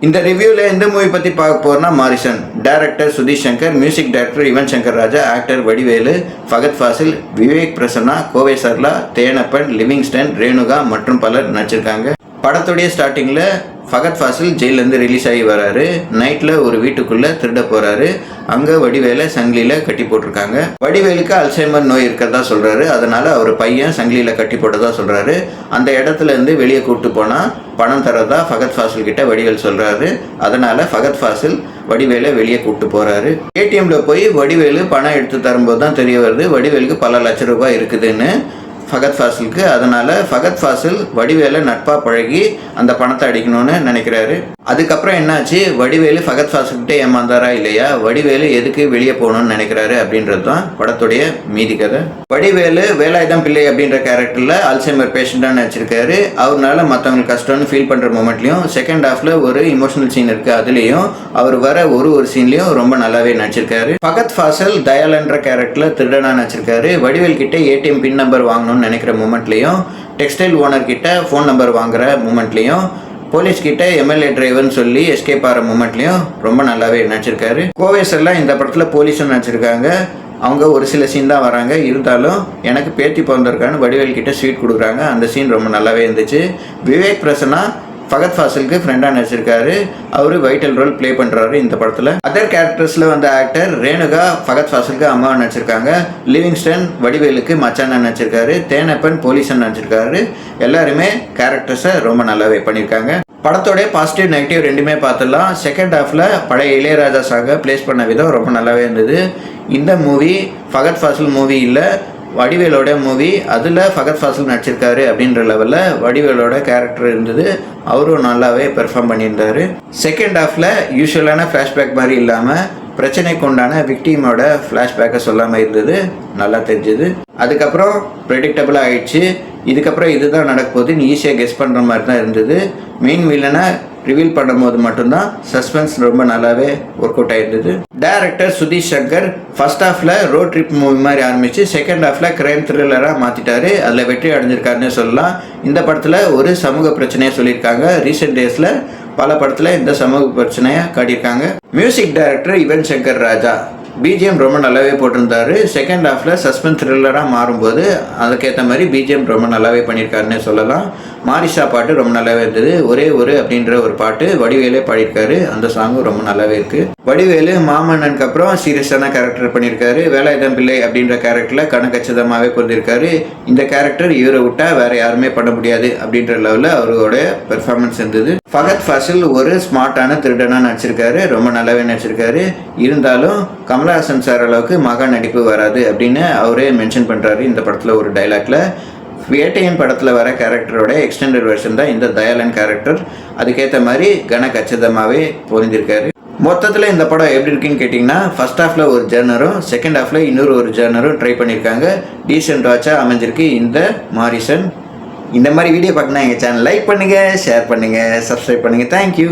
இந்த ரிவ்யூவில் எந்த மூவி பற்றி பார்க்க போகிறோம்னா Maareesan. Director Sudheesh Sankar, music director Yuvan Shankar Raja, actor Vadivelu, Fahadh Faasil, Vivek Prasanna, Kovai Sarala, Thenappan, Livingston, Renuka மற்றும் பலர் நடிச்சிருக்காங்க. படத்துடைய ஸ்டார்டிங்கில் ஃபகத் ஃபாசில் ஜெயிலேருந்து ரிலீஸ் ஆகி வராரு. நைட்டில் ஒரு வீட்டுக்குள்ளே திருட போகிறாரு. அங்கே வடிவேலை சங்கிலியில் கட்டி போட்டிருக்காங்க. வடிவேலுக்கு அல்சைமர் நோய் இருக்கிறதா சொல்கிறாரு. அதனால் அவர் பையன் சங்கிலியில் கட்டி போட்டதா சொல்கிறாரு. அந்த இடத்துலேருந்து வெளியே கூப்பிட்டு போனால் பணம் தரதா ஃபகத் ஃபாசில் கிட்ட வடிவேல் சொல்கிறாரு. அதனால் ஃபகத் ஃபாசில் வடிவேலை வெளியே கூப்பிட்டு போகிறாரு. ஏடிஎம்மில் போய் வடிவேலு பணம் எடுத்து தரும்போது தான் தெரிய வருது வடிவேலுக்கு பல லட்ச ரூபாய் இருக்குதுன்னு ஃபகத் ஃபாசிலுக்கு. அதனால் ஃபகத் ஃபாசில் வடிவேலை நட்பாக பழகி அந்த பணத்தை அடிக்கணும்னு நினைக்கிறாரு. அதுக்கப்புறம் என்னாச்சு, வடிவேலு ஃபகத் ஃபாசில்கிட்டே ஏமாந்தாரா இல்லையா, வடிவேலு எதுக்கு வெளியே போகணும்னு நினைக்கிறாரு அப்படின்றது தான் படத்துடைய மீதி கதை. வடிவேலு வேலாயுதம் பிள்ளை அப்படின்ற கேரக்டரில் அல்சைமர் பேஷண்ட்டாக நடிச்சிருக்காரு. அவரால் மற்றவங்களுக்கு கஷ்டம்னு ஃபீல் பண்ணுற மொமெண்ட்லையும் செகண்ட் ஹாஃபில் ஒரு இமோஷனல் சீன் இருக்குது. அதுலேயும் அவர் வர ஒரு சீன்லேயும் ரொம்ப நல்லாவே நடிச்சிருக்காரு. ஃபகத் ஃபாசில் தயாலன்ற கேரக்டரில் திருடனாக நடிச்சிருக்காரு. வடிவேல் கிட்ட ஏடிஎம் பின் நம்பர் வாங்கணும்னு நினைக்கிற மூமெண்ட்லையும், டெக்ஸ்டைல் ஓனர் கிட்ட ஃபோன் நம்பர் வாங்குற மூமெண்ட்லையும், போலீஸ் கிட்ட எம்எல்ஏ டிரைவர்னு சொல்லி எஸ்கேப் ஆகிற மூமெண்ட்லையும் ரொம்ப நல்லாவே நடிச்சிருக்காரு. கோவேஸ் எல்லாம் இந்த படத்தில் போலீஸும் நடிச்சிருக்காங்க. அவங்க ஒரு சில சீன் தான் வராங்க. இருந்தாலும் எனக்கு பேத்தி பிறந்திருக்கான்னு வடிவேல் கிட்ட ஸ்வீட் கொடுக்குறாங்க. அந்த சீன் ரொம்ப நல்லாவே இருந்துச்சு. விவேக் பிரசன்னா ஃபகத் ஃபாசிலுக்கு ஃப்ரெண்டாக நடிச்சிருக்காரு. அவர் வைட்டல் ரோல் ப்ளே பண்ணுறாரு இந்த படத்தில். அதர் கேரக்டர்ஸில் வந்த ஆக்டர் ரேணுகா ஃபகத் ஃபாசிலுக்கு அம்மாவை நடிச்சிருக்காங்க. லிவிங்ஸ்டன் வடிவேலுக்கு மச்சானா நடிச்சிருக்காரு. தேனப்பன் போலீஸன் நடிச்சிருக்காரு. எல்லாருமே கேரக்டர்ஸை ரொம்ப நல்லாவே பண்ணியிருக்காங்க. படத்தோடைய பாசிட்டிவ் நெகட்டிவ் ரெண்டுமே பார்த்துடலாம். செகண்ட் ஹாஃபில் பழைய இளையராஜா சாங்கை ப்ளேஸ் பண்ண விதம் ரொம்ப நல்லாவே இருந்தது. இந்த மூவி ஃபகத் ஃபாசில் மூவி இல்லை, வடிவேலோட மூவி. அதில் ஃபகத் ஃபாசில் நடிச்சிருக்காரு அப்படின்ற லெவலில் வடிவேலோட கேரக்டர் இருந்தது. அவரும் நல்லாவே பெர்ஃபார்ம் பண்ணியிருந்தார். செகண்ட் ஹாஃபில் யூஸ்வலான ஃப்ளாஷ்பேக் மாதிரி இல்லாமல் பிரச்சனைக்கு உண்டான விக்டீமோட ஃப்ளாஷ்பேக்கை சொல்லாமல் இருந்தது. நல்லா தெரிஞ்சுது. அதுக்கப்புறம் ப்ரெடிக்டபுளாக ஆயிடுச்சு. இதுக்கப்புறம் இதுதான் நடக்க போகுதுன்னு ஈஸியாக கெஸ் பண்ணுற மாதிரி தான் இருந்தது. மெயின் வில்லனை ரிவீல் பண்ணும்போது மட்டும்தான் சஸ்பென்ஸ் ரொம்ப நல்லாவே ஒர்க் அவுட் ஆகிருந்தது. டைரக்டர் சுதீஷ் சங்கர் ஃபர்ஸ்ட் ஹாஃபில் ரோட் ட்ரிப் மூவி மாதிரி ஆரம்பித்து செகண்ட் ஹாஃபில் கிரைம் த்ரில்லராக மாற்றிட்டாரு. அதில் வெற்றி அடைஞ்சிருக்காருன்னு சொல்லலாம். இந்த படத்தில் ஒரு சமூக பிரச்சனையை சொல்லியிருக்காங்க. ரீசெண்ட் டேஸில் பல படத்தில் இந்த சமூக பிரச்சனையை காட்டியிருக்காங்க. மியூசிக் டைரக்டர் யுவன் சங்கர் ராஜா பிஜிஎம் ரொம்ப நல்லாவே போட்டிருந்தாரு. செகண்ட் ஹாஃபில் சஸ்பென்ஸ் த்ரில்லராக மாறும்போது அதுக்கேற்ற மாதிரி பிஜிஎம் ரொம்ப நல்லாவே பண்ணியிருக்காருன்னு சொல்லலாம். மாரிஷா பாட்டு ரொம்ப நல்லாவே இருந்தது. ஒரே அப்படின்ற ஒரு பாட்டு வடிவேலே பாடியிருக்காரு. அந்த சாங்கும் ரொம்ப நல்லாவே இருக்குது. வடிவேலு மாமன்னனுக்கு அப்புறம் சீரியஸான கேரக்டர் பண்ணியிருக்காரு. வேலாயுதம் பிள்ளை அப்படின்ற கேரக்டரில் கணக்கச்சிதமாகவே பொருந்திருக்காரு. இந்த கேரக்டர் இவரை விட்டால் வேறு யாருமே பண்ண முடியாது அப்படின்ற லெவலில் அவரோட பெர்ஃபார்மன்ஸ் இருந்தது. ஃபகத் ஃபாசில் ஒரு ஸ்மார்ட்டான திருடனாக நடிச்சிருக்காரு. ரொம்ப நல்லாவே நடிச்சிருக்காரு. இருந்தாலும் கமலஹாசன் சார் அளவுக்கு மகா நடிப்பு வராது அப்படின்னு அவரே மென்ஷன் பண்ணுறாரு இந்த படத்தில் ஒரு டைலாக்ல. வேட்டையன் படத்தில் வர கேரக்டரோட எக்ஸ்டெண்டட் வெர்ஷன் தான் இந்த தயாளன் கேரக்டர். அதுக்கேற்ற மாதிரி கனக்கச்சிதமாகவே பொருந்திருக்காரு. மொத்தத்தில் இந்த படம் எப்படி இருக்குன்னு கேட்டிங்கன்னா, ஃபர்ஸ்ட் ஹாஃபில் ஒரு ஜேர்னரும் செகண்ட் ஹாஃபில் இன்னொரு ஜேர்னரும் ட்ரை பண்ணியிருக்காங்க. டீசென்ட் வாட்சாக அமைஞ்சிருக்கு இந்த மாரிசன். இந்த மாதிரி வீடியோ பார்க்கணுன்னா எங்கள் சேனல் லைக் பண்ணுங்கள், ஷேர் பண்ணுங்கள், சப்ஸ்கிரைப் பண்ணுங்கள். தேங்க்யூ.